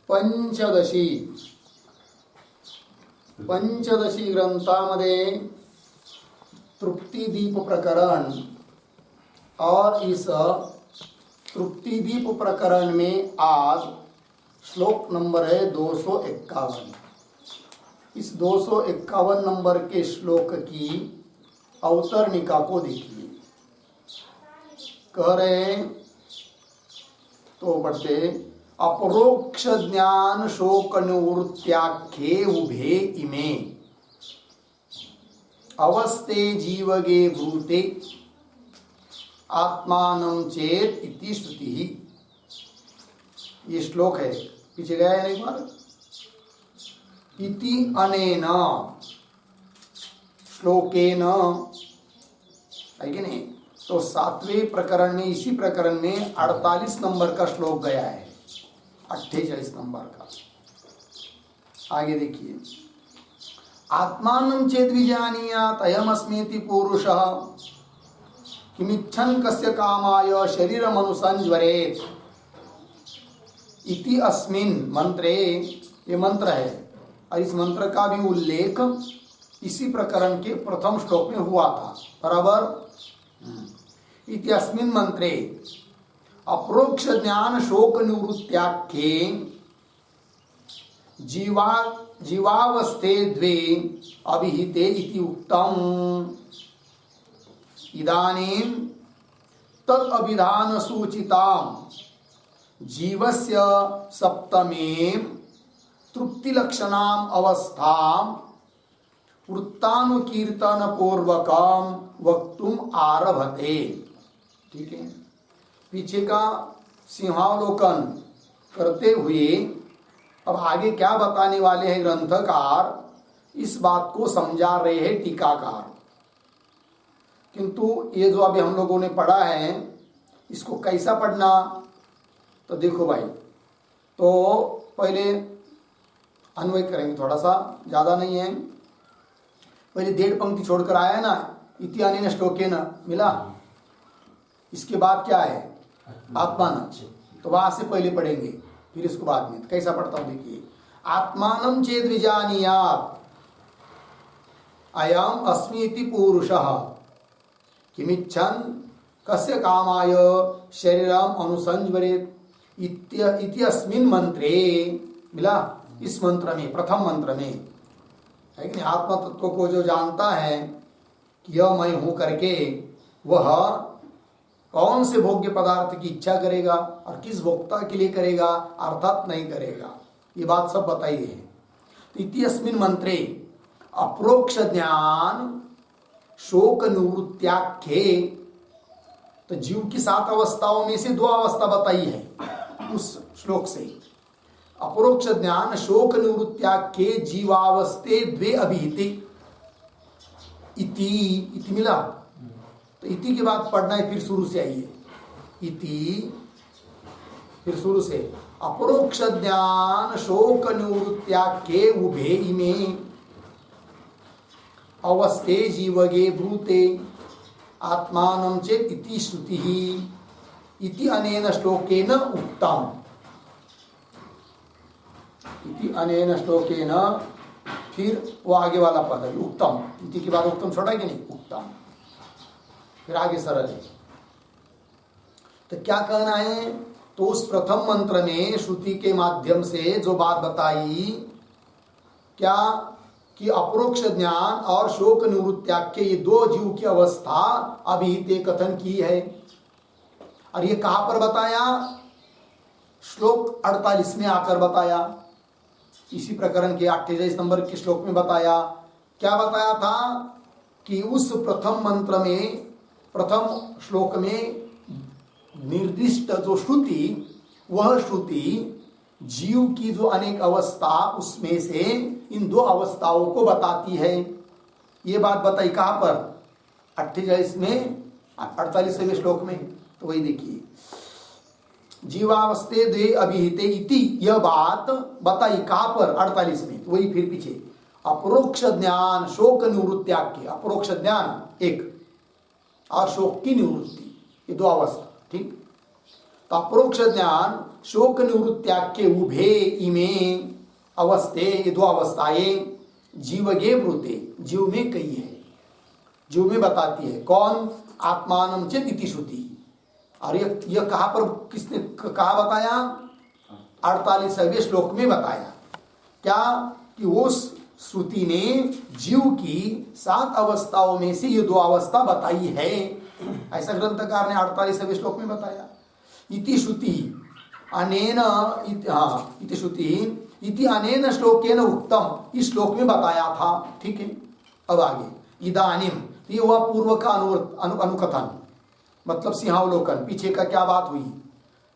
पंचदशी ग्रंथामध्ये तृप्तिदीप प्रकरण और इस तृप्तिदीप प्रकरण में आज श्लोक नंबर है 251। इस 251 नंबर के श्लोक की अवतरणिका को देखिए। कह रहे तो पढ़ते अपरोक्ष ज्ञान शोक निवृत्त्याख्ये उभे इमे अवस्थे जीवगे ब्रूते आत्मानं चेत इति श्रुति। ये श्लोक है, पीछे गया है एक बार। इति अनेन श्लोकेन, है कि नहीं? तो 7वें प्रकरण में, इसी प्रकरण में 48 नंबर का श्लोक गया है, 48 नंबर का। आगे देखिए। आत्मानं चेद विजानीयात् अयमस्मीति पुरुषः किमिच्छन् कस्य कामाय शरीरमनुसंज्वरेत् इति अस्मिन् मंत्रे। ये मंत्र है और इस मंत्र का भी उल्लेख इसी प्रकरण के प्रथम श्लोक में हुआ था, बराबर। इति अस्मिन् मंत्रे अप्रोक्ष ज्ञान शोक निवृत्त्याख्ये जीवावस्थे द्वे अभिहिते इति उक्तम्। इदानीं तत् अभिधान सूचिताम् जीवस्य सप्तमीं तृप्तिलक्षणाम् अवस्थां वृत्तानुकीर्तन पूर्वकं वक्तुम आरभते। ठीक है, पीछे का सिंहावलोकन करते हुए अब आगे क्या बताने वाले हैं ग्रंथकार, इस बात को समझा रहे हैं टीकाकार। किंतु ये जो अभी हम लोगों ने पढ़ा है, इसको कैसा पढ़ना, तो देखो भाई। तो पहले अन्वय करेंगे, थोड़ा सा, ज़्यादा नहीं है। पहले 1.5 पंक्ति छोड़कर आया है ना, इति अनेन श्लोकेन मिला। इसके बाद क्या है, आत्मान, तो वहां से पहले पढ़ेंगे, फिर इसको बाद में। कैसा पढ़ता हूं देखिए। आत्मानं चेद विजानीयात् अयम् अस्मि इति पुरुषः किमिच्छन् कस्य कामाय शरीरम अनुसंज्वरेत् इति अस्मिन् मंत्रे मिला। इस मंत्र में, प्रथम मंत्र में, है कि नहीं? आत्मा तत्व को जो जानता है कि यह मैं हूं करके, वह कौन से भोग्य पदार्थ की इच्छा करेगा और किस भोक्ता के लिए करेगा, अर्थात नहीं करेगा। ये बात सब बताई है। तो इति अस्मिन् मंत्रे अप्रोक्ष ज्ञान शोक निवृत्त्याख्ये, तो जीव की 7 अवस्थाओं में से 2 अवस्था बताई है उस श्लोक से। अपरोक्ष ज्ञान शोक निवृत्त्याख्ये जीवावस्थे द्वे अभिहिते इति मिला। तो इति के बाद पढ़ना है, फिर शुरू से आइए। इति, फिर शुरू से। अपरोक्ष ज्ञान शोक निवृत्त्याख्ये उभे इमे अवस्थे जीवगे ब्रूते आत्मानं चेत् इति श्रुतिः इति अनेन श्लोकेन उक्तम्। इति अनेन श्लोकेन, फिर वो आगे वाला पद है उत्तम। इति के बाद उत्तम छोड़ा कि नहीं, उत्तम, फिर आगे सरल है। तो क्या कहना है, तो उस प्रथम मंत्र में श्रुति के माध्यम से जो बात बताई, क्या कि अपरोक्ष ज्ञान और शोक निवृत्त्याख्ये ये 2 जीव की अवस्था अभिहिते कथन की है। और ये कहां पर बताया, श्लोक 48 में आकर बताया। इसी प्रकरण के 28 नंबर के श्लोक में बताया। क्या बताया था कि उस प्रथम मंत्र में, प्रथम श्लोक में निर्दिष्ट जो श्रुति, वह श्रुति जीव की जो अनेक अवस्था, उसमें से इन 2 अवस्थाओं को बताती है। ये बात बताई कहां पर, 28 में, 48वें श्लोक में। तो वही देखिए, जीवावस्थे द्वे अभिहिते इति, यह बात बताई कहां पर, 48 में। वही फिर पीछे अपरोक्ष ज्ञान शोक निवृत्त्याख्ये, अपरोक्ष ज्ञान एक और शोक की निवृत्ति, ये 2 अवस्था। ठीक, तो अपरोक्ष ज्ञान शोक निवृत्त्याख्य उभे इमे अवस्थे, ये दो अवस्थाएं जीवगे ब्रूते, जीव में कही है, जीव में बताती है। कौन? आत्मानम चेत इति श्रुति। और यह कहाँ पर किसने कहा बताया? 48वें श्लोक में बताया। क्या? कि वो श्रुति ने जीव की 7 अवस्थाओं में से ये 2 अवस्था बताई है, ऐसा ग्रंथकार ने 48वें श्लोक में बताया। इति श्रुति अनेन, इति श्रुति इति अनेन श्लोकेन उक्तम, इस श्लोक में बताया था। ठीक है, अब आगे इदानीम, ये हुआ पूर्व का अनुकथन, मतलब सिंहावलोकन, पीछे का क्या बात हुई।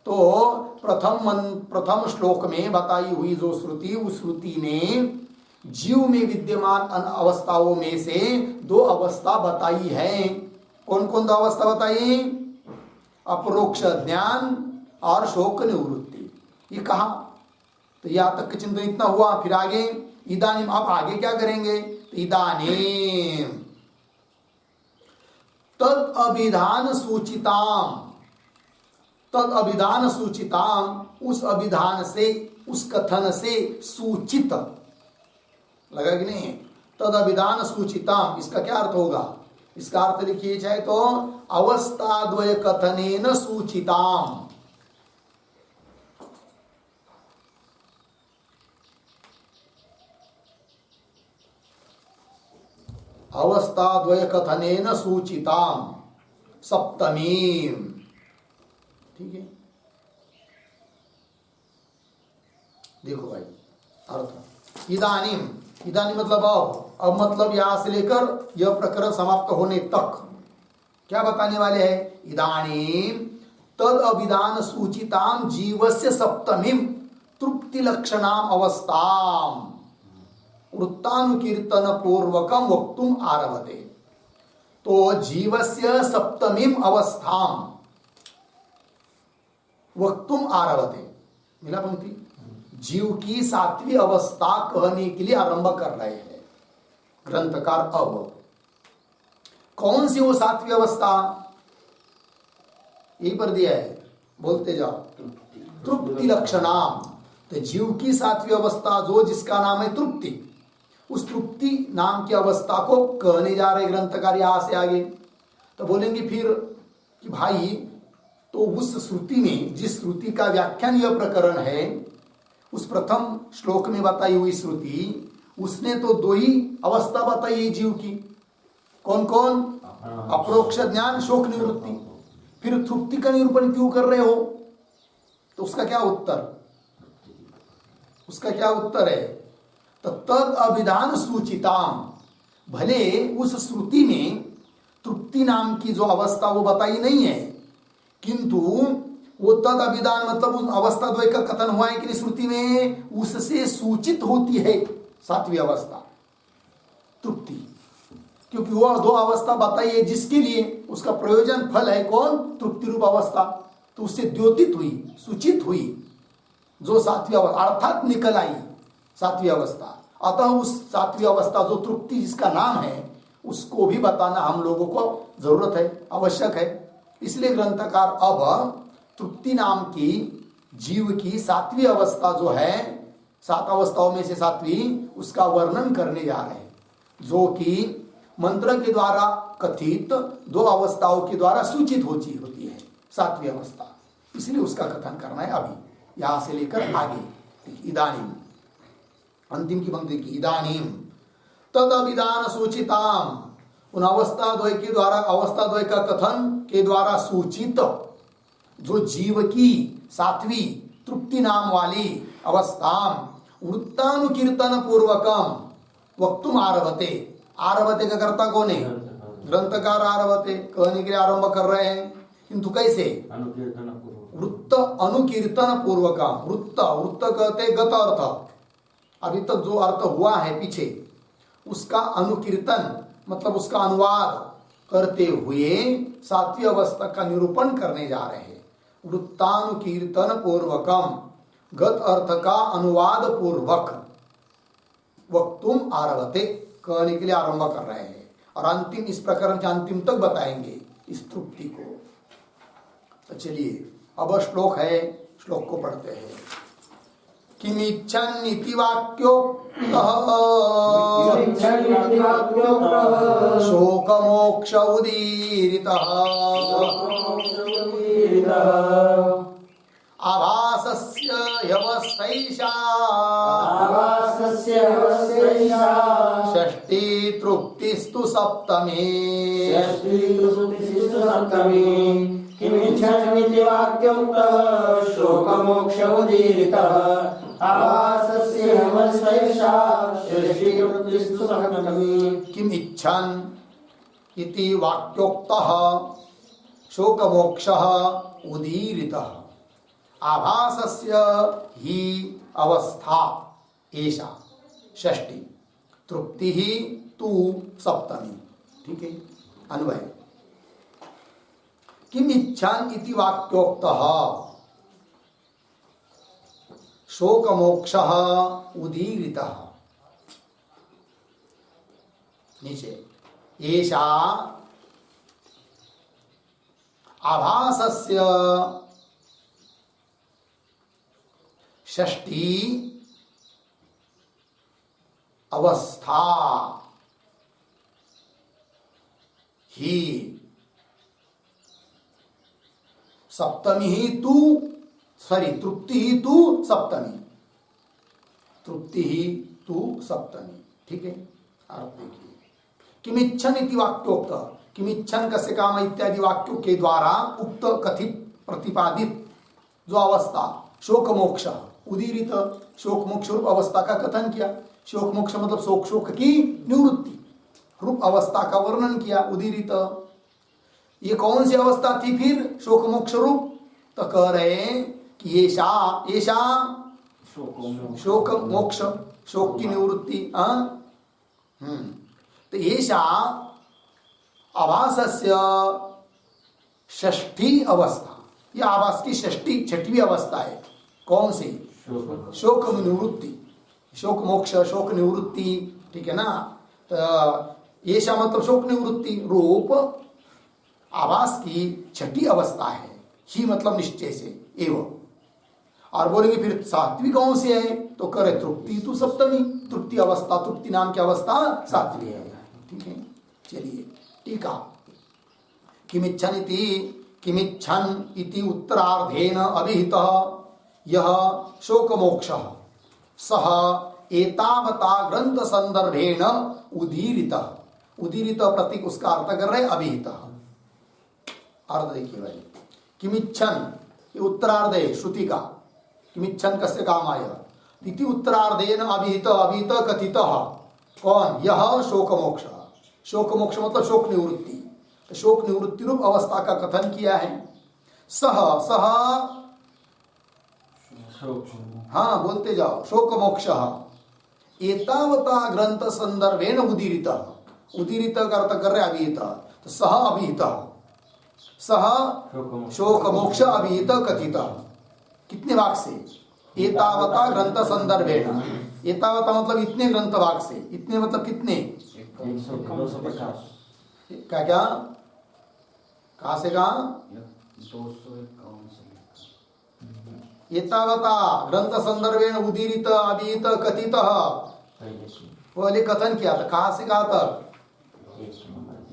तो प्रथम श्लोक में बताई हुई जो श्रुति, उस श्रुति ने जीव में विद्यमान अवस्थाओं में से 2 अवस्था बताई है। कौन कौन 2 अवस्था बताई? अपरोक्ष ज्ञान और शोक निवृत्ति। ये कहा, तो यहां तक के चिंतन इतना हुआ। फिर आगे इदानीम, अब आगे क्या करेंगे? तो इदानीम तद अभिधान सूचिताम, तद अभिधान सूचिताम, उस अभिधान से, उस कथन से सूचित, लगा कि नहीं? तद अभिधान सूचिताम, इसका क्या अर्थ होगा? इसका अर्थ लिखिए चाहे तो अवस्थाद्वय कथनेन सूचिताम, अवस्थाद्वय कथनेन सूचिताम सप्तमीम। ठीक है, देखो भाई अर्थ। इदानीम, इदानीम मतलब अब मतलब यहां से लेकर यह प्रकरण समाप्त होने तक क्या बताने वाले हैं? इदानीम तद अभिधान सूचिताम जीवस्य सप्तमीम तृप्ति लक्षणाम अवस्थाम वृत्तानुकीर्तन पूर्वकम वक्तुम आरभते। तो जीवस्य सप्तमीम अवस्थाम वक्तुम आरभते, मिला पंक्ति? जीव की 7वीं अवस्था कहने के लिए आरंभ कर रहे हैं ग्रंथकार। अब कौन सी वो 7वीं अवस्था? यही पर दिया है, बोलते जाओ। तृप्ति लक्षणाम, तो जीव की 7वीं अवस्था जो जिसका नाम है तृप्ति, उस तृप्ति नाम की अवस्था को कहने जा रहे ग्रंथकार यहां से आगे। तो बोलेंगे फिर कि भाई, तो उस श्रुति में, जिस श्रुति का व्याख्यान यह प्रकरण है, उस प्रथम श्लोक में बताई हुई श्रुति, उसने तो 2 ही अवस्था बताई है जीव की। कौन कौन? अपरोक्ष ज्ञान, शोक निवृत्ति। फिर तृप्ति का निरूपण क्यों कर रहे हो? तो उसका क्या उत्तर? उसका क्या उत्तर है? तो तद अभिधान सूचिताम, भले उस श्रुति में तृप्ति नाम की जो अवस्था वो बताई नहीं है, किंतु वो तद अभिधान मतलब उस अवस्था द्वय का कथन हुआ है कि श्रुति में, उससे सूचित होती है 7वीं अवस्था तृप्ति, क्योंकि वो 2 अवस्था बताई है जिसके लिए उसका प्रयोजन फल है कौन? तृप्ति रूप अवस्था। तो उससे द्योतित हुई, सूचित हुई जो 7वीं अवस्था, अर्थात निकल आई 7वीं अवस्था। अतः उस 7वीं अवस्था जो तृप्ति जिसका नाम है, उसको भी बताना हम लोगों को जरूरत है, आवश्यक है। इसलिए ग्रंथकार अब तृप्ति नाम की जीव की 7वीं अवस्था जो है, 7 अवस्थाओं में से 7वीं, उसका वर्णन करने जा रहे हैं, जो कि मंत्र के द्वारा कथित 2 अवस्थाओं के द्वारा सूचित होती है 7वीं अवस्था। इसलिए उसका कथन करना है अभी, यहां से लेकर आगे। इदानीम, अंतिम की पंक्ति की, इदानीम तद अभिधान सूचिताम, उन अवस्था द्वय के द्वारा, अवस्था द्वय का कथन के द्वारा सूचित जो जीव की 7वीं तृप्ति नाम वाली अवस्था वृत्तानुकीर्तन पूर्वकम वक्तुम आरभते। आरभते का कर्ता कौन है? ग्रंथकार आरभते, कहने के लिए आरंभ कर रहे हैं, किंतु कैसे? वृत्त अनुकीर्तन पूर्वकम। वृत्त, वृत्त कहते गत अर्थ, अभी तक जो अर्थ हुआ है पीछे, उसका अनुकीर्तन मतलब उसका अनुवाद करते हुए 7वीं अवस्था का निरूपण करने जा रहे हैं। वृत्तानुकीर्तन पूर्वकम, गत अर्थ का अनुवाद पूर्वक वक्तुम आरभते, कहने के लिए आरंभ कर रहे हैं। और अंतिम, इस प्रकरण के अंतिम तक बताएंगे इस तृप्ति को। तो चलिए अब श्लोक है, श्लोक को पढ़ते हैं। किमिच्छन् इति वाक्योक्तः शोकमोक्ष उदीरितः आभासस्य ह्यवस्थैषा षष्ठी तृप्तिस्तु सप्तमी किमिच्छन्निति वाक्योक्तः शोकमोक्ष उदीरितः आभासस्य ह्यवस्थैषा षष्ठी तृप्तिस्तु सप्तमी। किमिच्छन् इति वाक्योक्तः शोकमोक्षः उदीरितः आभासस्य ही अवस्था एषा षष्ठी तृप्ति ही तु सप्तमी। ठीक है, अन्वय। किम इच्छान इति वाक्योक्तः शोकमोक्षः उदीरितः। नीचे एषा आभासस्य षष्ठी अवस्था ही सप्तमी ही तू तृप्ति ही तू सप्तमी, तृप्ति ही तू सप्तमी। ठीक है, अर्थ देखिए। किमिच्छन इति वाक्योक्त, किमिच्छन कस्य काम इत्यादि वाक्यों के द्वारा उक्त कथित प्रतिपादित जो अवस्था शोक मोक्ष उदीरित, शोक मोक्ष रूप अवस्था का कथन किया। शोक मोक्ष मतलब शोक की निवृत्ति रूप अवस्था का वर्णन किया। उदीरित ये कौन सी अवस्था थी फिर शोक मोक्ष रूप? तो कह रहे हैं कि येषा शोक मोक्ष, शोक की निवृत्ति। तो येषा आभासस्य षष्ठी अवस्था, यह आभास की षष्ठी छठवीं अवस्था है। कौन सी? शोक निवृत्ति, शोक मोक्ष, शोक निवृत्ति। ठीक है ना। तो येषा मतलब शोक निवृत्ति रूप आभास की छठी अवस्था है। ही मतलब निश्चय से एवं। और बोलेंगे फिर सात्विक कौन से है? तो करे तृप्ति तु सप्तमी, तृप्ति अवस्था, तृप्ति नाम की अवस्था सात्विक है। ठीक है, चलिए टीका। किमिच्छन इति उत्तरार्धेन अभिहितः यह शोक मोक्षः सह एतावता ग्रंथ संदर्भेण उदीरितः। उदीरित प्रतीक उसका अर्थ कर रहे अभिहितः। अर्थ देखिए भाई। किमिच्छन ये उत्तरार्ध है श्रुति का। किमिच्छन कस्य काम आय इति उत्तरार्धेन अभिहित, अभिहित कथितः। कौन? यह शोक मोक्ष। शोक मोक्ष मतलब शोक निवृत्ति, शोक निवृत्ति रूप अवस्था का कथन किया है। सह हाँ बोलते जाओ। शोक मोक्ष एतावता ग्रंथ संदर्भेन उदीरित, उदीरित का अर्थ कर रहे अभिहित। तो सह अभिहित, सह शोक मोक्ष अभिहित कथित। कितने वाक से? एतावता ग्रंथ संदर्भेन। एतावता मतलब इतने ग्रंथ वाक से। इतने मतलब कितने? 250। क्या कहा से कहा? 251 से। एतावता ग्रंथ संदर्भेन उदीरित अभिहित कथित। पहले कथन किया था। कहा से कहा था?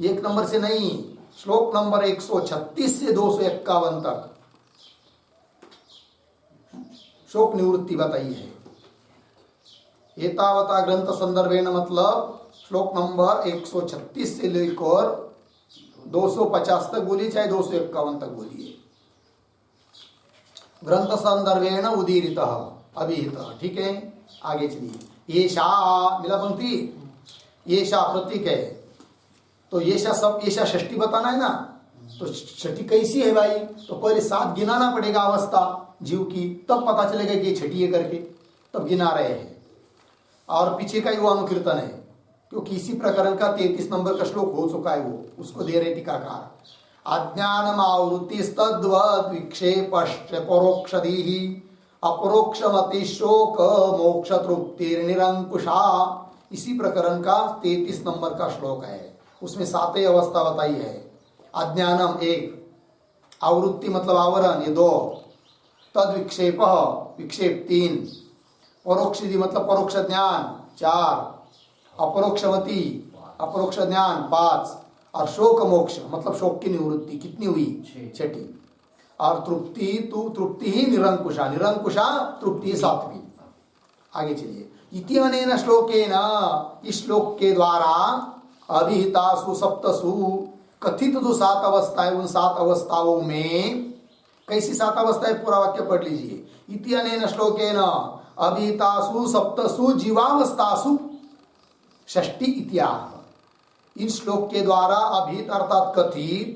1 नंबर से नहीं, श्लोक नंबर 136 से 251 तक शोक निवृत्ति बताई है। एतावता ग्रंथ संदर्भेन मतलब श्लोक नंबर 136 से लेकर 250 तक बोलिए, चाहे 251 तक बोलिए। ग्रंथ संदर्भेण उदीरित अभिहित। ठीक है, आगे चलिए। येषा मिला पंक्ति, येषा प्रतीक है। तो येषा सब, येषा षष्ठी बताना है ना। तो छठी कैसी है भाई? तो पहले 7 गिनाना पड़ेगा अवस्था जीव की, तब पता चलेगा कि ये छठी है करके, तब गिना रहे हैं। और पीछे का ही वो अनुकीर्तन है, क्योंकि इसी प्रकरण का 33 नंबर का श्लोक हो चुका है, वो उसको दे रहे टीकाकार। अज्ञानमावृत्तिस्तद्वद् विक्षेपश्च परोक्षधीहि अपरोक्षमति शोक मोक्ष तृप्तिर्निरंकुशा। इसी प्रकरण का 33 नंबर का श्लोक है। उसमें 7 अवस्था बताई है। अज्ञानम 1, आवृत्ति मतलब आवरण, ये 2, तद विक्षेप विक्षेप 3, परोक्षिधि मतलब परोक्ष ज्ञान 4, अपरोक्षवती अपरोक्ष ज्ञान 5, और शोक मोक्ष मतलब शोक की निवृत्ति कितनी हुई? 6ठी। और तृप्ति तो तृप्ति ही निरंकुशा, निरंकुशा तृप्ति 7वीं। आगे चलिए। इति अनेन श्लोकेन, इस श्लोक के द्वारा अभिहितासु सप्तसु कथित जो 7 अवस्थाएं, उन 7 अवस्थाओं में, कैसी 7 अवस्थाएं? पूरा वाक्य पढ़ लीजिए। इति अनेन श्लोकेन अभिहितासु सप्तसु जीवावस्थासु षष्ठी इत्याह। इन श्लोक के द्वारा अभिहित अर्थात कथित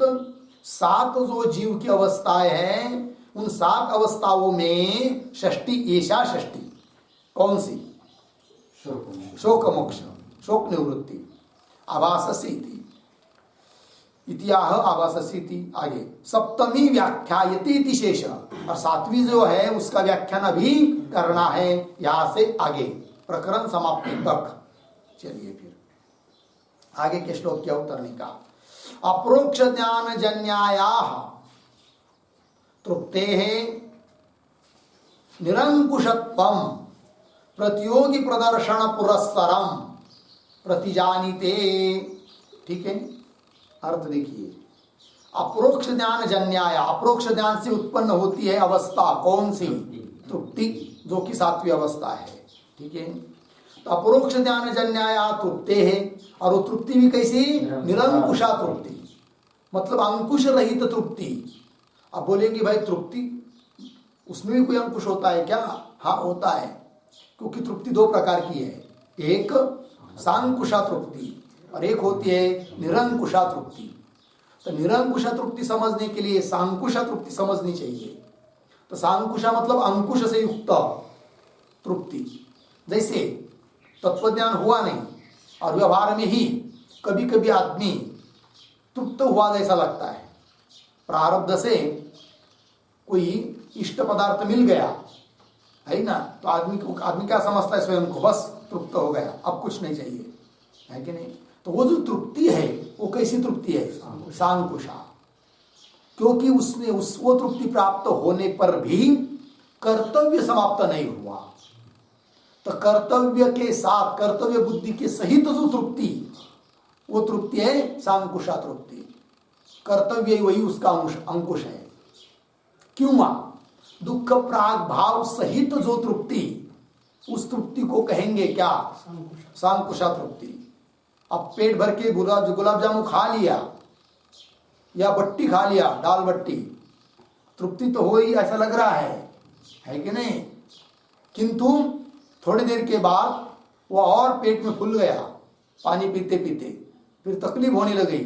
7 जो जीव की अवस्थाएं हैं, उन 7 अवस्थाओं में षष्ठी, ऐसा षष्ठी कौन सी? शोक मोक्ष, शोक निवृत्ति, आभाससीति इत्याह आभाससीति। आगे सप्तमी व्याख्यायति इति शेष, और 7वीं जो है उसका व्याख्यान अभी करना है, यहां से आगे प्रकरण समाप्ति तक। चलिए फिर आगे के श्लोक की अवतरणी का। अप्रोक्ष ज्ञान जन्यायाः तृप्तेः निरंकुशत्वं प्रतियोगी प्रदर्शन पुरस्सरम प्रतिजानीते। ठीक है, अर्थ देखिए। अप्रोक्ष ज्ञान जन्याय, अप्रोक्ष ज्ञान से उत्पन्न होती है अवस्था कौन सी? तृप्ति, जो कि 7वीं अवस्था है। ठीक है, तो अपरोक्ष ज्ञान जन्याय तृप्ते है, और वो तृप्ति भी कैसी? निरंकुशा तृप्ति, मतलब अंकुश रहित तृप्ति। अब बोलेंगे भाई तृप्ति उसमें भी कोई अंकुश होता है क्या? हाँ होता है, क्योंकि तृप्ति 2 प्रकार की है, एक सांकुशा तृप्ति और एक होती है निरंकुशा तृप्ति। तो निरंकुशा तृप्ति समझने के लिए सांकुशा तृप्ति समझनी चाहिए। तो सांकुशा मतलब अंकुश से युक्त तृप्ति। जैसे तत्वज्ञान हुआ नहीं और व्यवहार में ही कभी कभी आदमी तृप्त हुआ जैसा लगता है, प्रारब्ध से कोई इष्ट पदार्थ मिल गया है ना, तो आदमी क्या समझता है स्वयं को? बस तृप्त हो गया, अब कुछ नहीं चाहिए, है कि नहीं? तो वो जो तृप्ति है वो कैसी तृप्ति है? सांकुशा। क्योंकि उसमें वो तृप्ति प्राप्त होने पर भी कर्तव्य समाप्त नहीं हुआ। तो कर्तव्य के साथ, कर्तव्य बुद्धि के सहित जो तृप्ति, वो तृप्ति है सांकुशा तृप्ति। कर्तव्य वही उसका अंकुश है। क्यों? दुख प्राग भाव सहित जो तृप्ति, उस तृप्ति को कहेंगे क्या? सांकुशा तृप्ति। अब पेट भर के गुलाब जामुन खा लिया या बट्टी खा लिया, दाल बट्टी, तृप्ति तो हो ही ऐसा लग रहा है कि नहीं? किंतु थोड़ी देर के बाद वो और पेट में फूल गया, पानी पीते पीते फिर तकलीफ होने लगी,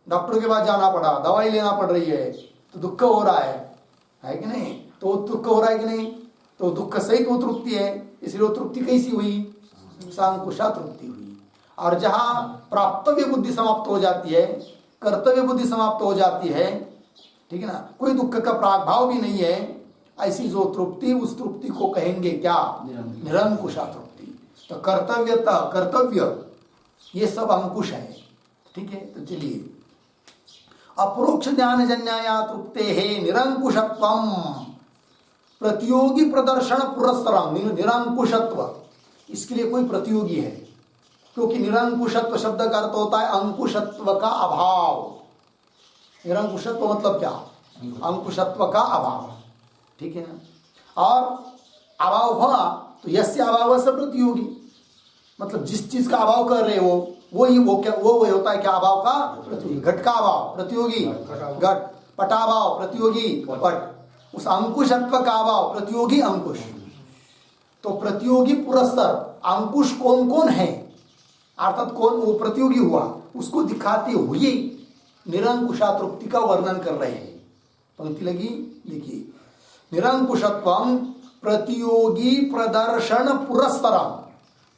डॉक्टर के पास जाना पड़ा, दवाई लेना पड़ रही है, तो दुख हो रहा है कि नहीं? तो दुख हो रहा है कि नहीं? तो दुख सहित वो तृप्ति है, इसलिए वो तृप्ति कैसी हुई? सांकुशा तृप्ति हुई। और जहां प्राप्तव्य बुद्धि समाप्त हो जाती है, कर्तव्य बुद्धि समाप्त हो जाती है, ठीक है ना, कोई दुख का प्रागभाव भी नहीं है, ऐसी जो तृप्ति, उस तृप्ति को कहेंगे क्या? निरंकुशा तृप्ति। तो कर्तव्य ये सब अंकुश है। ठीक है, तो चलिए। अप्रोक्ष ज्ञान जन्याया तृप्ते है निरंकुशत्वम प्रतियोगी प्रदर्शन पुरस्सरम। निरंकुशत्व, इसके लिए कोई प्रतियोगी है, क्योंकि निरंकुशत्व शब्द का अर्थ होता है अंकुशत्व का अभाव। निरंकुशत्व मतलब क्या? अंकुशत्व का अभाव। ठीक है ना? और अभाव हुआ तो यस्य अभाव से प्रतियोगी, मतलब जिस चीज का अभाव कर रहे हो वही होता है क्या? अभाव का प्रतियोगी। घट का अभाव प्रतियोगी घट, पटाभाव प्रतियोगी पट, उस अंकुशत्व का अभाव प्रतियोगी अंकुश। तो प्रतियोगी पुरस्सर अंकुश कौन कौन है, अर्थात कौन वो प्रतियोगी हुआ, उसको दिखाते हुए निरंकुशा तृप्ति का वर्णन कर रहे हैं। पंक्ति लगी, देखिए। निरंकुशत्वम प्रतियोगी प्रदर्शन पुरस्सरम,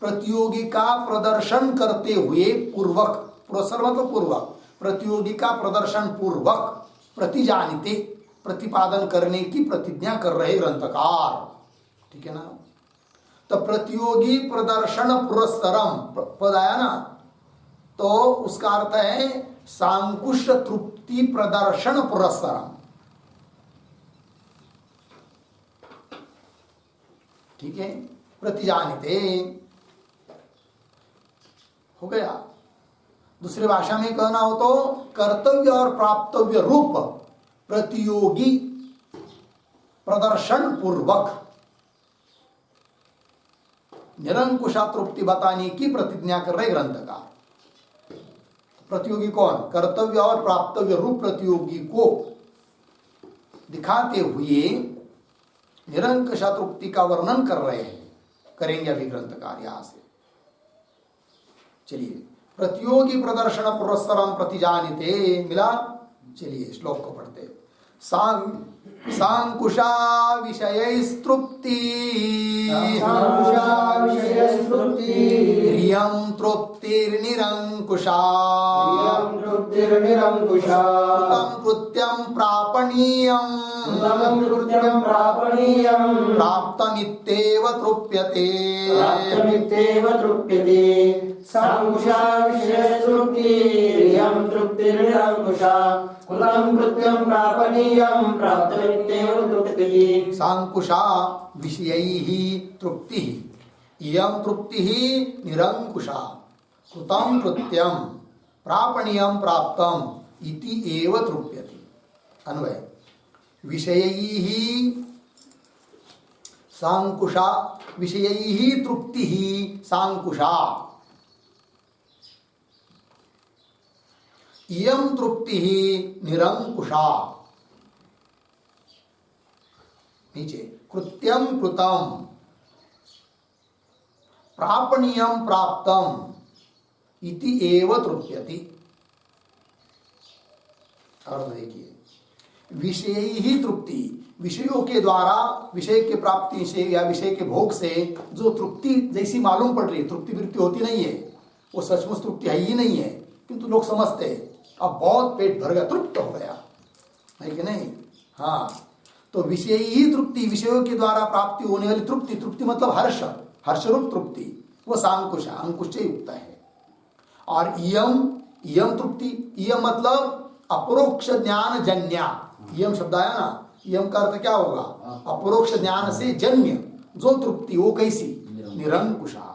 प्रतियोगी का प्रदर्शन करते हुए पूर्वक, पुरस्सर मतलब पूर्वक, प्रतियोगी का प्रदर्शन पूर्वक प्रतिजानिते, प्रतिपादन करने की प्रतिज्ञा कर रहे ग्रंथकार। ठीक है ना? तो प्रतियोगी प्रदर्शन पुरस्सरम पद आया ना, तो उसका अर्थ है सांकुश तृप्ति प्रदर्शन पुरस्सरम। ठीक है, प्रतिजानिते हो गया। दूसरी भाषा में कहना हो तो कर्तव्य और प्राप्तव्य रूप प्रतियोगी प्रदर्शन पूर्वक निरंकुशा तृप्ति बताने की प्रतिज्ञा कर रहे ग्रंथकार। प्रतियोगी कौन? कर्तव्य और प्राप्तव्य रूप प्रतियोगी को दिखाते हुए निरंकुशा तृप्ति का वर्णन कर रहे हैं, करेंगे अभी ग्रंथकार यहां से। चलिए, प्रतियोगी प्रदर्शन पुरस्सरम प्रतिजानिते मिला। चलिए श्लोक को पढ़ते। सांकुशा विषयैस्तृप्ति प्रियं तृप्तिर्निरंकुशा कृतं कृत्यं प्रापणीयं प्राप्तमित्येव तृप्यते। सांकुशा विषयस्तृप्ति प्रियं तृप्तिर्निरंकुशा कृतं कृत्यं प्रापणीयं प्राप्तमित्येव तृप्यते। सांकुशा विषयैः तृप्तिः इयं तृप्तिः निरंकुशा कृतं कृत्यं प्रापणीयं प्राप्तम् इति एव तृप्यते। अन्वय विषयैः सांकुशा विषयैः तृप्तिः सांकुशा इयं तृप्तिः निरंकुशा। नीचे कृत्यं कृतं प्रापणीयं प्राप्तम् इति एव तृप्यति। अर्थ देखिए, विषय ही तृप्ति, विषयों के द्वारा विषय के प्राप्ति से या विषय के भोग से जो तृप्ति जैसी मालूम पड़ रही है, तृप्ति वृत्ति होती नहीं है, वो सचमुच तृप्ति है ही नहीं है, किंतु लोग समझते हैं अब बहुत पेट भर गया, तृप्त हो गया, है कि नहीं? हाँ, तो विषय ही तृप्ति, विषयों के द्वारा प्राप्ति होने वाली तृप्ति, तृप्ति मतलब हर्ष, हर्षरूप तृप्ति, वो सांकुश अंकुश से युक्त है। और इयम इयम तृप्ति, इयम मतलब अपरोक्ष ज्ञान जन्या, इयम शब्द आया ना, इयम का अर्थ क्या होगा? अपरोक्ष ज्ञान से जन्य जो तृप्ति, वो कैसी? निरंकुशा।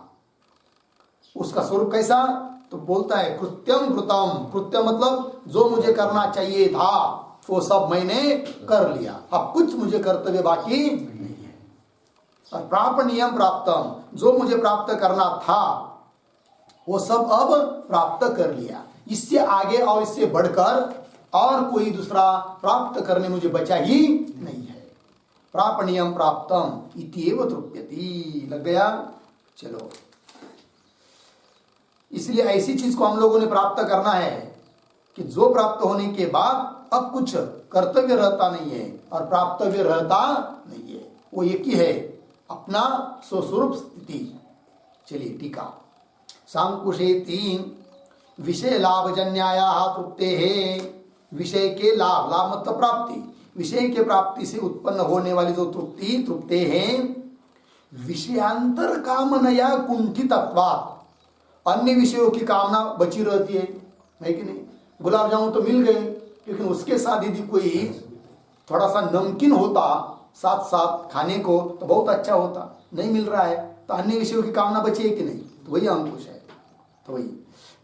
उसका स्वरूप कैसा? तो बोलता है कृत्यम कृतम, कृत्य मतलब जो मुझे करना चाहिए था वो सब मैंने कर लिया, अब कुछ मुझे कर्तव्य बाकी नहीं है। और प्रापणीयम प्राप्तम, जो मुझे प्राप्त करना था वो सब अब प्राप्त कर लिया, इससे आगे और इससे बढ़कर और कोई दूसरा प्राप्त करने मुझे बचा ही नहीं है। प्रापणीयम प्राप्तम इत्येव तृप्यति। लग गया? चलो, इसलिए ऐसी चीज को हम लोगों ने प्राप्त करना है कि जो प्राप्त होने के बाद अब कुछ कर्तव्य रहता नहीं है और प्राप्तव्य रहता नहीं है, वो एक ही है, अपना स्वस्वरूप स्थिति। चलिए टीका। सांकुशे तीन विषय लाभ जन्याया तृप्ते है, विषय के लाभ, लाभ मतलब प्राप्ति, विषय के प्राप्ति से उत्पन्न होने वाली जो तृप्ति, तृप्ते हैं विषयांतर कामनया कुंठितत्वात्, अन्य विषयों की कामना बची रहती है कि नहीं? गुलाब जामुन तो मिल गए, लेकिन उसके साथ यदि कोई थोड़ा सा नमकीन होता साथ साथ खाने को तो बहुत अच्छा होता, नहीं मिल रहा है तो अन्य विषयों की कामना बची है कि नहीं? तो वही अंकुश है। तो वही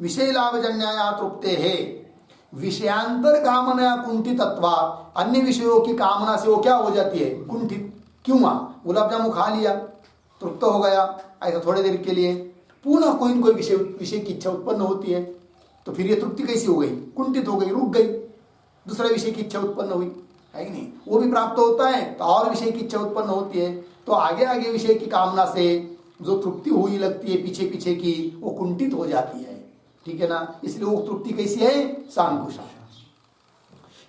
विषय लाभ जन्याया तृप्ते है, विषयांतर कामना कुंठितत्वा, अन्य विषयों की कामना से वो क्या हो जाती है? कुंठित। क्यों? गुलाब जामुन खा लिया, तृप्त हो गया, ऐसा थोड़ी देर के लिए पुनः कोई न कोई विषय की इच्छा उत्पन्न होती है, तो फिर ये तृप्ति कैसी हो गई? कुंठित हो गई, रुक गई, दूसरा विषय की इच्छा उत्पन्न हुई, है कि नहीं? वो भी प्राप्त होता है तो और विषय की इच्छा उत्पन्न होती है, तो आगे आगे विषय की कामना से जो तृप्ति हुई लगती है पीछे पीछे की, वो कुंठित हो जाती है, ठीक है ना? इसलिए वो तृप्ति कैसी है? सांकुशा।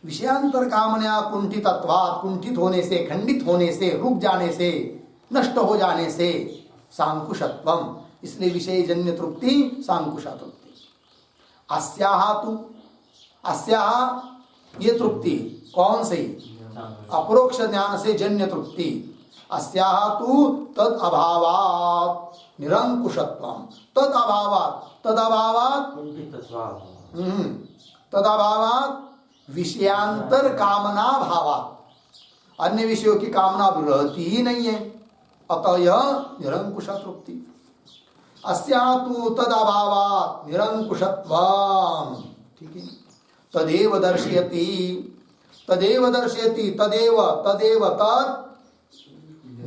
विषयांतर कामना कुंठितत्वात्, कुंठित होने से, खंडित होने से, रुक जाने से, नष्ट हो जाने से सांकुशत्वम, इसलिए विषय जन्य तृप्ति सांकुशा तृप्ति। अस्याहा तु, अस्याहा ये तृप्ति कौन सी? अपरोक्ष ज्ञान से जन्य तृप्ति। अस्याहा तु तद अभावात् निरंकुशत्वम, तद अभावात्, तद अभावात् तद अभावात् विषयांतर कामना भावात्, अन्य विषयों की कामना रहती ही नहीं है, अतः यह निरंकुश तृप्ति। अस्या तु तदभावात् निरंकुशत्वम्। ठीक है, तदेव दर्शयति, तदेव दर्शयति, तदेव तदेव तत्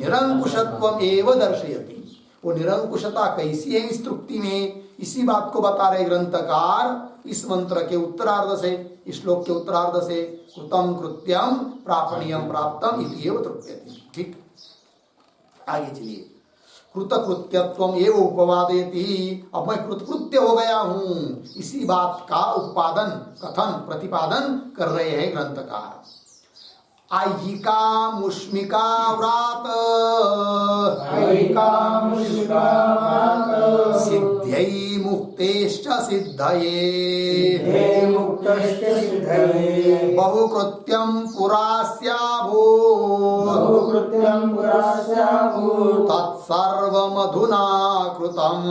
निरंकुशत्वम् एव दर्शयति। वो निरंकुशता कैसी है इस तृप्ति में, इसी बात को बता रहे ग्रंथकार इस मंत्र के उत्तरार्ध से, इस श्लोक के उत्तरार्ध से। कृतम कृत्यम प्रापणीयम प्राप्तम इति एव तृप्यति। ठीक, आगे चलिए। कृतकृत्यत्वम एव उपवादेति, अब मैं कृतकृत्य हो गया हूं, इसी बात का उत्पादन कथन प्रतिपादन कर रहे हैं ग्रंथकार। आयिका मुष्मिका व्रात सिद्ध्यै मुक्तेश्च सिद्धये बहुकृत्यं पुरास्याभूत् तत्सर्वमधुना कृतम्।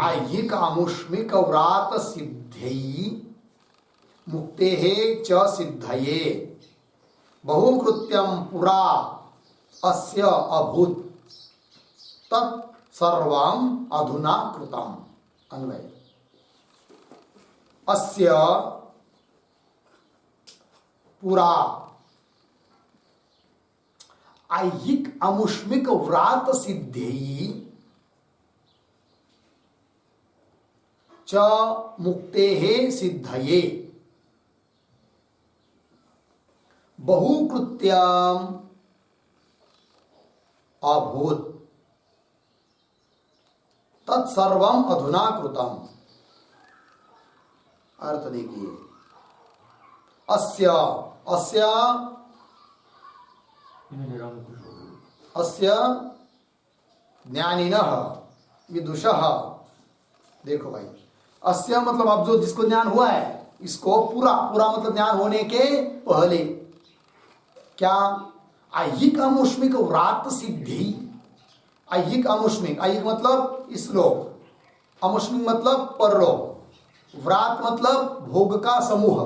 ऐहिकामुष्मिक व्रात सिद्ध्यै मुक्तेः च सिद्धये बहुकृत्यं पुरा अस्य अभूत् तत् सर्वं अधुना कृतम्। अन्वय अस्य पुरा ऐहिक अमुष्मिक व्रात सिद्धि च मुक्तेः सिद्धये बहुकृत्यम् अभूत् तत्सर्वम् अधुना कृतम्। अर्थ देखिए, अस्य अस्य अस्य ज्ञानिनः विदुषः। देखो भाई, अस्य मतलब अब जो जिसको ज्ञान हुआ है, इसको पूरा पूरा मतलब ज्ञान होने के पहले क्या, ऐहिक अमुष्मिक व्रात सिद्धि। ऐहिक अमुष्मिक, ऐहिक मतलब इस लोक, अमुष्मिक मतलब परलोक, व्रात मतलब भोग का समूह।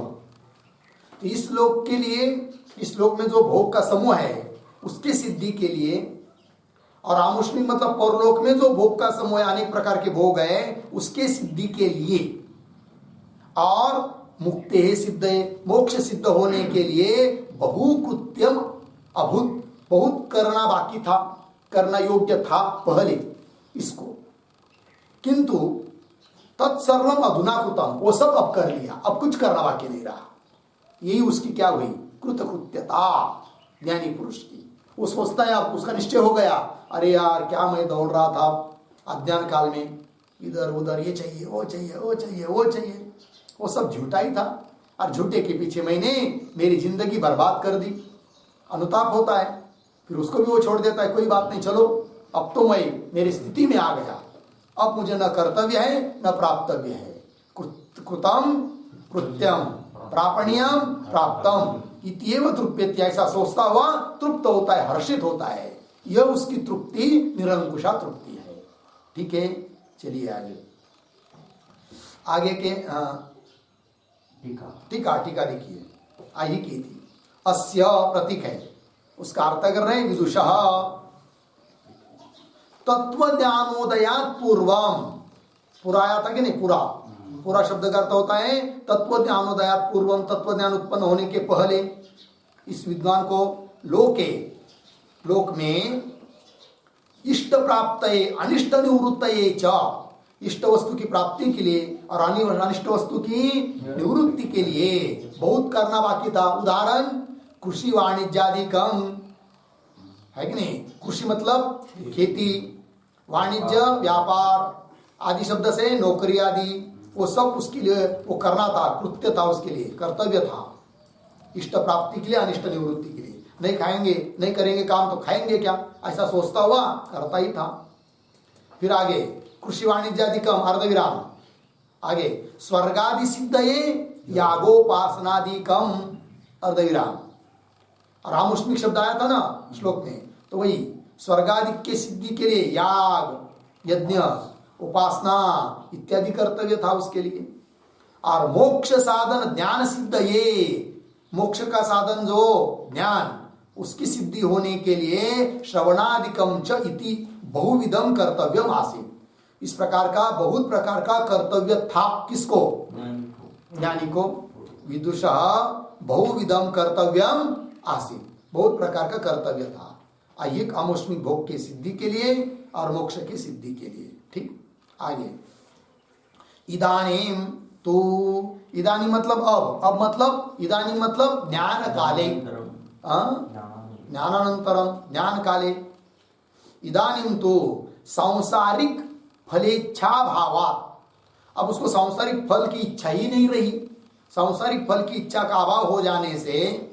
तो इस लोक के लिए, इस लोक में जो भोग का समूह है उसकी सिद्धि के लिए, और आमुष्मिक मतलब परलोक में जो भोग का समूह है, अनेक प्रकार के भोग है, उसके सिद्धि के लिए, और मुक्ति सिद्ध मोक्ष सिद्ध होने के लिए बहुकृत्यम अभूत, बहुत करना बाकी था, करना योग्य था पहले इसको, किंतु तत्सर्वम अधुना कृतम, वो सब अब कर लिया, अब कुछ करना बाकी नहीं रहा। यही उसकी क्या हुई, कृतकृत्यता ज्ञानी पुरुष की। वो सोचता है, अब उसका निश्चय हो गया, अरे यार क्या मैं दौड़ रहा था अज्ञान काल में, इधर उधर, ये चाहिए वो चाहिए वो चाहिए वो चाहिए, वो सब झूठा ही था, और झूठे के पीछे मैंने मेरी जिंदगी बर्बाद कर दी। अनुताप होता है, फिर उसको भी वो छोड़ देता है, कोई बात नहीं, चलो अब तो मैं मेरी स्थिति में आ गया, अब मुझे न कर्तव्य है न प्राप्तव्य है। कृतम कृत्यम प्रापणीयम प्राप्तम इत्येव तृप्यति, ऐसा सोचता हुआ तृप्त होता है, हर्षित होता है। यह उसकी तृप्ति निरंकुशा तृप्ति है। ठीक है, चलिए आगे, आगे के टीका टीका देखिए। आई की थी, अस्य प्रतीक है, उसका अर्थ कर रहे हैं विदुषः तत्व ज्ञानोदयात पूर्वम। पूरा आया था कि नहीं, पूरा पूरा शब्द का अर्थ होता है तत्व ज्ञानोदयात पूर्वम, तत्व ज्ञान उत्पन्न होने के पहले। इस विद्वान को लोके, लोक में इष्ट प्राप्त अनिष्ट निवृत्त च, इष्ट वस्तु की प्राप्ति के लिए और अनिष्ट वस्तु की निवृत्ति के लिए बहुत करना बाकी था। उदाहरण कृषि वाणिज्यादिकम है कि नहीं, कृषि मतलब खेती, वाणिज्य व्यापार आदि शब्द से नौकरी आदि, वो सब उसके लिए वो करना था, कृत्य था, उसके लिए कर्तव्य था, इष्ट प्राप्ति के लिए अनिष्ट निवृत्ति के लिए। नहीं खाएंगे, नहीं करेंगे काम तो खाएंगे क्या, ऐसा सोचता हुआ करता ही था। फिर आगे कृषि वाणिज्यादिकम अर्धविराम, आगे स्वर्गादि सिद्धये यागोपासनादिकम अर्धविराम। और आमुष्मिक शब्द आया था ना श्लोक में, तो वही स्वर्गादि के सिद्धि के लिए याग, यज्ञ, उपासना इत्यादि कर्तव्य था उसके लिए। और मोक्ष साधन ज्ञान सिद्ध, ये मोक्ष का साधन जो ज्ञान, उसकी सिद्धि होने के लिए श्रवणादिकम च इति बहुविधम कर्तव्यम आसीत्। इस प्रकार का बहुत प्रकार का कर्तव्य था। किसको? ज्ञानी को। विदुषः बहुविधम कर्तव्यम आसीत्, बहुत प्रकार का कर्तव्य था। आइए आमुष्मिक भोग के सिद्धि के लिए और मोक्ष की सिद्धि के लिए। ठीक, आगे इदानीम तो, इदानी मतलब अब मतलब इदानी मतलब ज्ञान काले, ज्ञानानंतरम, ज्ञान काले। इदानीम तो सांसारिक फलेच्छा भावात, अब उसको सांसारिक फल की इच्छा ही नहीं रही। सांसारिक फल की इच्छा का अभाव हो जाने से,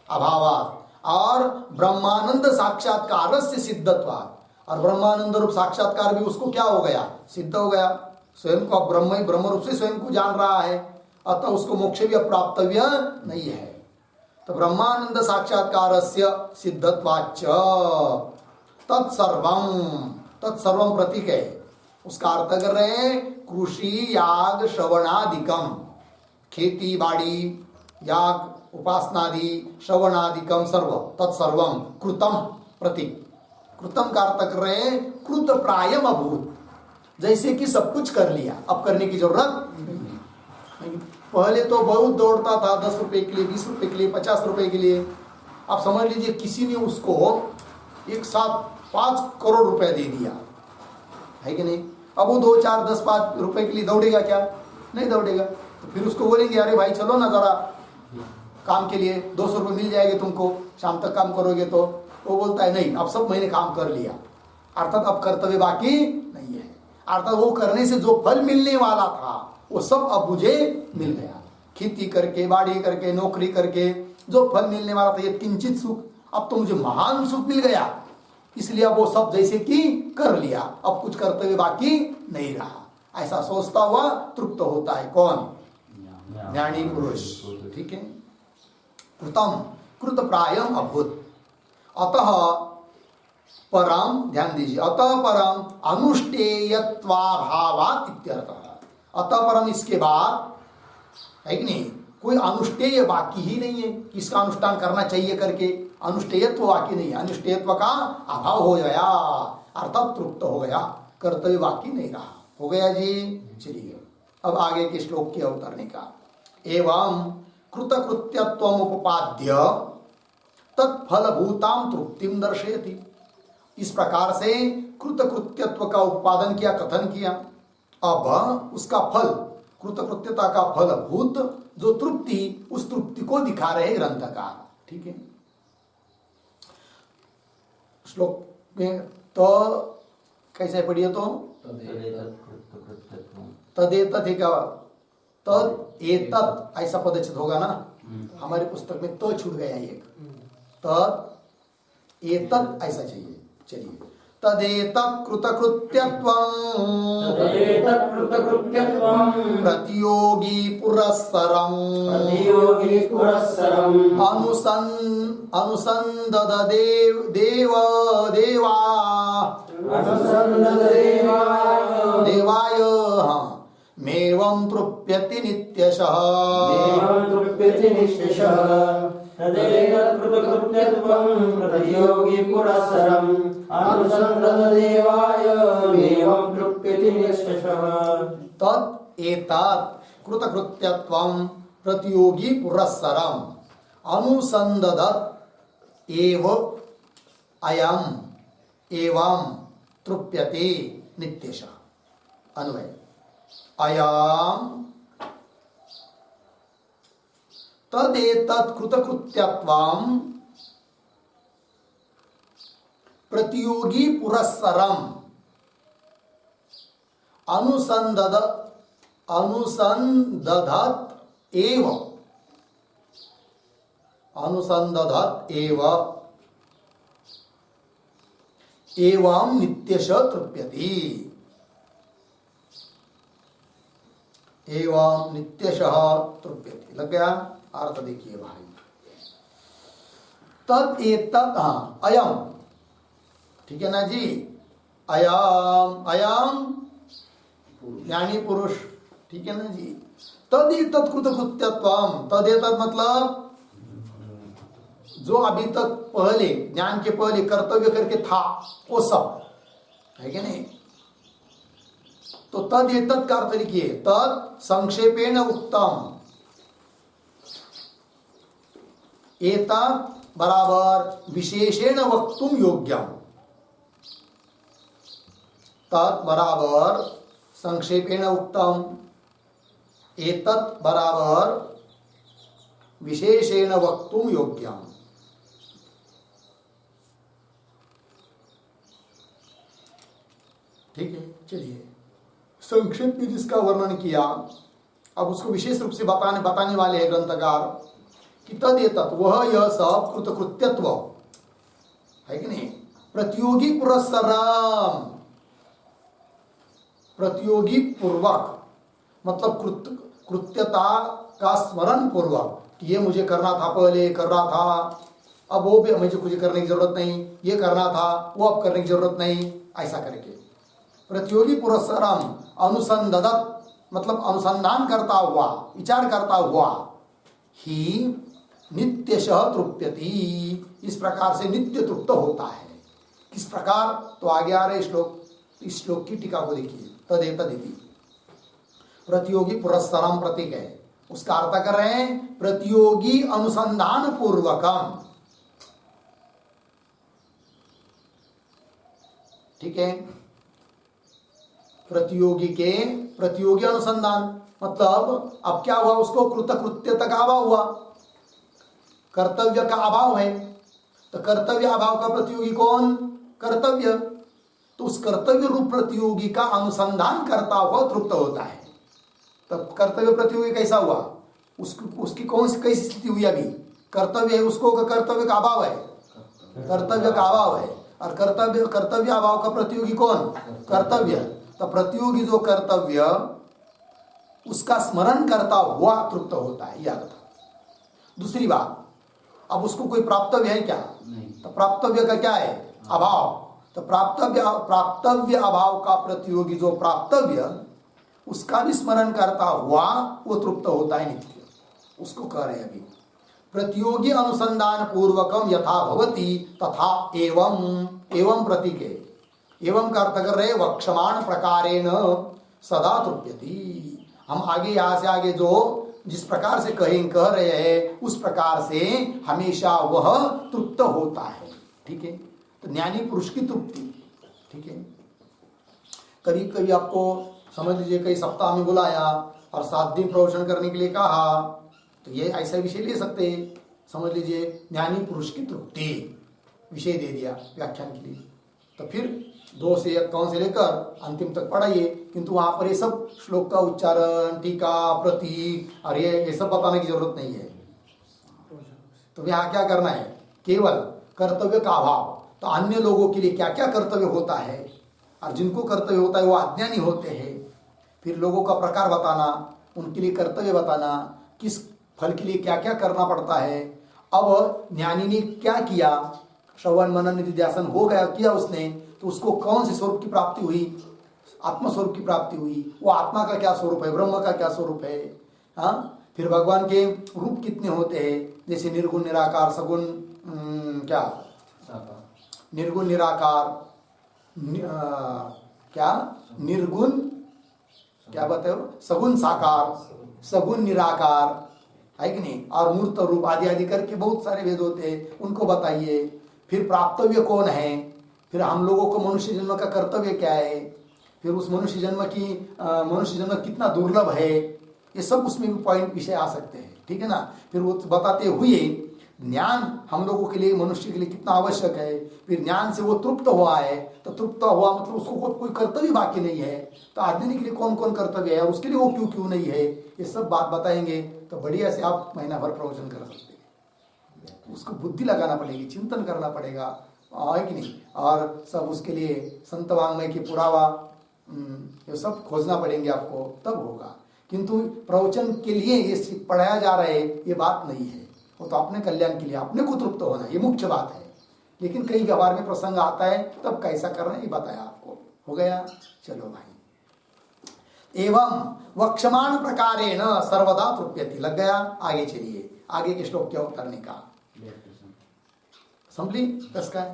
अभावात, और ब्रह्मानंद साक्षात्कार से सिद्धत्वात्, और ब्रह्मानंद रूप साक्षात्कार भी उसको क्या हो गया? सिद्ध हो गया। स्वयं को ब्रह्म ही ब्रह्म रूप से स्वयं को जान रहा है, अतः उसको मोक्ष भी अप्राप्तव्य नहीं है। तो ब्रह्मानंद साक्षात्कार से सिद्धत्वाच्च तत्सर्वम, तत्सर्वम प्रतीक है, उसका अर्थ कर रहे हैं कृषि याग श्रवणादिकम, खेती बाड़ी याग उपासनादि श्रवणादिकम सर्व, तत्सर्वम कृतम प्रतीक। कृतम का अर्थ कर रहे हैं कृत प्रायम अभूत, जैसे कि सब कुछ कर लिया, अब करने की जरूरत नहीं। पहले तो बहुत दौड़ता था 10 रुपए के लिए, 20 रुपए के लिए, 50 रुपए के लिए। आप समझ लीजिए किसी ने उसको एक साथ 5 करोड़ रुपए दे दिया है कि नहीं। अब वो 2, 4, 10, 5 रुपए के लिए दौड़ेगा क्या? नहीं दौड़ेगा। तो फिर उसको बोलेंगे अरे भाई चलो ना जरा काम के लिए, 200 रुपये मिल जाएंगे तुमको, शाम तक काम करोगे तो। वो बोलता है नहीं, अब सब मैंने काम कर लिया, अर्थात अब कर्तव्य बाकी नहीं है। अर्थात वो करने से जो फल मिलने वाला था वो सब अब मुझे मिल गया। खेती करके, बाड़ी करके, नौकरी करके जो फल मिलने वाला था, ये किंचित सुख, अब तो मुझे महान सुख मिल गया, इसलिए अब वो सब जैसे कि कर लिया, अब कुछ कर्तव्य बाकी नहीं रहा। ऐसा सोचता हुआ तृप्त होता है कौन? ज्ञानी पुरुष। ठीक है, कृतम कृत प्रायम अभूत। अतः परम, ध्यान दीजिए, अतः परम अनुष्ठेयत्वाभावात् इत्यर्थः। अतः परम इसके बाद है कि नहीं, कोई अनुष्ठेय बाकी ही नहीं है, किसका अनुष्ठान करना चाहिए करके अनुष्ठेयत्व बाकी नहीं है। अनुष्ठेयत्व का अभाव हो गया, अर्थात तृप्त हो गया, कर्तव्य बाकी नहीं रहा। हो गया जी। चलिए अब आगे के श्लोक के अवतरने का। एवं कृतकृत्यत्वम उपपाद्य तत्फलभूताम तृप्तिम दर्शयति। इस प्रकार से कृतकृत्यत्व का उत्पादन किया, कथन किया। अब उसका फल, कृतकृत्यता का फलभूत जो तृप्ति, उस तृप्ति को दिखा रहे ग्रंथकार। ठीक है, श्लोक में तो कैसे पढ़िए तो तदेतत ही का तद एतत ऐसा पदच्छेद होगा ना, हमारे पुस्तक में तो छूट गया एक, तद एतत ऐसा चाहिए। चलिए, तदेतत् कृतकृत्यत्वं प्रतियोगी पुरस्सरं अनुसंदद देवाय मेवं तृप्यति नित्यशः। तत् एतत् कृतकृत्यत्वं प्रतियोगी पुरस्सरं अनुसंददत् एव अयम् एवं तृप्यते नित्यशः। अन्वय, अयम् तदेतत् कृतकृत्यत्वं प्रतियोगी पुरस्सरं अनुसंदधत एव एवं नित्यशः तृप्यति। एवं नित्यशः तृप्यति। लग गया अर्थ? देखिए भाई, तद एतत्, हाँ अयम, ठीक है ना जी, अयम अयम ज्ञानी पुरुष, ठीक है ना जी। तदेतत् कृतकृत्यत्वम, तदेतत् मतलब जो अभी तक पहले ज्ञान के पहले कर्तव्य करके था वो सब है कि नहीं। तो तदेतत् का अर्थ लिखिए, तत् संक्षेपेण उक्तम, एतत् बराबर विशेषेण वक्तुम योग्यम, तत् बराबर संक्षेपेण उक्तम, एतत् बराबर विशेषेण वक्तुम योग्यम। ठीक है, चलिए संक्षेप में जिसका वर्णन किया, अब उसको विशेष रूप से बताने वाले हैं ग्रंथकार कि तदेतत् वह यह सब कृतकृत्यत्व है कि नहीं, प्रतियोगी पुरस्सरम, प्रतियोगी पूर्वक मतलब कृत्यता का स्मरण पूर्वक कि ये मुझे करना था, पहले कर रहा था, अब वो भी मुझे करने की जरूरत नहीं, ये करना था वो अब करने की जरूरत नहीं, ऐसा करके प्रतियोगी पुरस्सरम अनुसंधत मतलब अनुसंधान करता हुआ, विचार करता हुआ ही नित्यशः तृप्यति, इस प्रकार से नित्य तृप्त होता है। किस प्रकार, तो आगे आ रहे श्लोक, इस श्लोक की टीका को देखिए। तदेतदिति प्रतियोगी पुरस्सरम प्रतीक है, उसका अर्थ कर रहे हैं प्रतियोगी अनुसंधान पूर्वकम, ठीक है। प्रतियोगी अनुसंधान मतलब अब क्या हुआ, उसको कृतकृत्यता का अभाव हुआ, कर्तव्य का अभाव है, तो कर्तव्य अभाव का प्रतियोगी कौन, कर्तव्य, तो उस कर्तव्य रूप प्रतियोगी का अनुसंधान करता हुआ तृप्त होता है। तब कर्तव्य प्रतियोगी कैसा हुआ, उसकी कौन सी कैसी स्थिति हुई, अभी कर्तव्य है, उसको कर्तव्य का अभाव है, कर्तव्य का अभाव है, और कर्तव्य अभाव का प्रतियोगी कौन, कर्तव्य, तो प्रतियोगी जो कर्तव्य उसका स्मरण करता हुआ तृप्त होता है, याद रखो। दूसरी बात, अब उसको कोई प्राप्तव्य है क्या, तो प्राप्तव्य का क्या है, अभाव, तो प्राप्तव्य अभाव का प्रतियोगी जो प्राप्तव्य उसका भी स्मरण करता हुआ वो तृप्त होता है नित्य, उसको कह रहे हैं अभी। प्रतियोगी अनुसंधान पूर्वकम यथा भवति तथा एवं प्रतीक है, एवं का अर्थ कर रहे वक्षमाण प्रकारेण सदा तृप्यति। हम आगे यहाँ से आगे जो जिस प्रकार से कह रहे हैं उस प्रकार से हमेशा वह तृप्त होता है, ठीक है। तो ज्ञानी पुरुष की तृप्ति, ठीक है। करीब कभी आपको समझ लीजिए कई सप्ताह में बुलाया और 7 दिन प्रवचन करने के लिए कहा, तो ये ऐसा विषय ले सकते हैं, समझ लीजिए ज्ञानी पुरुष की तृप्ति विषय दे दिया व्याख्यान के लिए, तो फिर 2 से 1 कौन से लेकर अंतिम तक पढ़ाइए, किंतु वहां पर ये सब श्लोक का उच्चारण, टीका, प्रतीक और ये सब बताने की जरूरत नहीं है। तो यहाँ क्या करना है, केवल कर्तव्य का अभाव, तो अन्य लोगों के लिए क्या क्या कर्तव्य होता है और जिनको कर्तव्य होता है वो अज्ञानी होते हैं, फिर लोगों का प्रकार बताना, उनके लिए कर्तव्य बताना, किस फल के लिए क्या क्या करना पड़ता है। अब ज्ञानी ने क्या किया, श्रवण मनन निधिध्यासन हो गया, किया उसने, तो उसको कौन से स्वरूप की प्राप्ति हुई, आत्मस्वरूप की प्राप्ति हुई। वो आत्मा का क्या स्वरूप है, ब्रह्म का क्या स्वरूप है, हाँ। फिर भगवान के रूप कितने होते हैं, जैसे निर्गुण निराकार सगुण, क्या निर्गुण निराकार, क्या निर्गुण, क्या बताओ, सगुण साकार, सगुण निराकार है कि नहीं, और मूर्त रूप आदि आदि करके बहुत सारे वेद होते हैं, उनको बताइए। फिर प्राप्तव्य कौन है, फिर हम लोगों को मनुष्य जन्म का कर्तव्य क्या है, फिर उस मनुष्य जन्म कितना दुर्लभ है, ये सब उसमें भी पॉइंट विषय आ सकते हैं, ठीक है ना। फिर वो बताते हुए ज्ञान हम लोगों के लिए, मनुष्य के लिए कितना आवश्यक है, फिर ज्ञान से वो तृप्त हुआ है, तो तृप्त हुआ मतलब उसको कोई कर्तव्य बाकी नहीं है, तो आदमी के लिए कौन कौन कर्तव्य है और उसके लिए वो क्यों क्यों नहीं है, ये सब बात बताएंगे, तो बढ़िया से आप महीना भर प्रवचन कर सकते हैं। उसको बुद्धि लगाना पड़ेगी, चिंतन करना पड़ेगा, है कि नहीं, और सब उसके लिए संत वाङ्मय की पुरावा ये सब खोजना पड़ेंगे आपको, तब होगा। किंतु प्रवचन के लिए ये पढ़ाया जा रहा है, ये बात नहीं है, वो तो अपने कल्याण के लिए, अपने को तृप्त होना, ये मुख्य बात है। लेकिन कई व्यवहार में प्रसंग आता है, तब कैसा करना है ये बताया आपको। हो गया। चलो भाई, एवं वक्षमान प्रकारेण सर्वदा तृप्यति, लग गया। आगे चलिए, आगे के श्लोक क्या उतरने का संभली कस का है,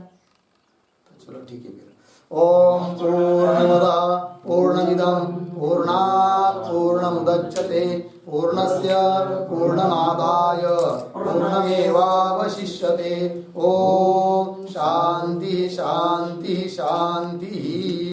तो चलो ठीक है फिर। ओम पूर्णमदः पूर्णमिदं पूर्णात् पूर्णमुदच्यते पूर्णस्य पूर्णमादाय पूर्णमेवा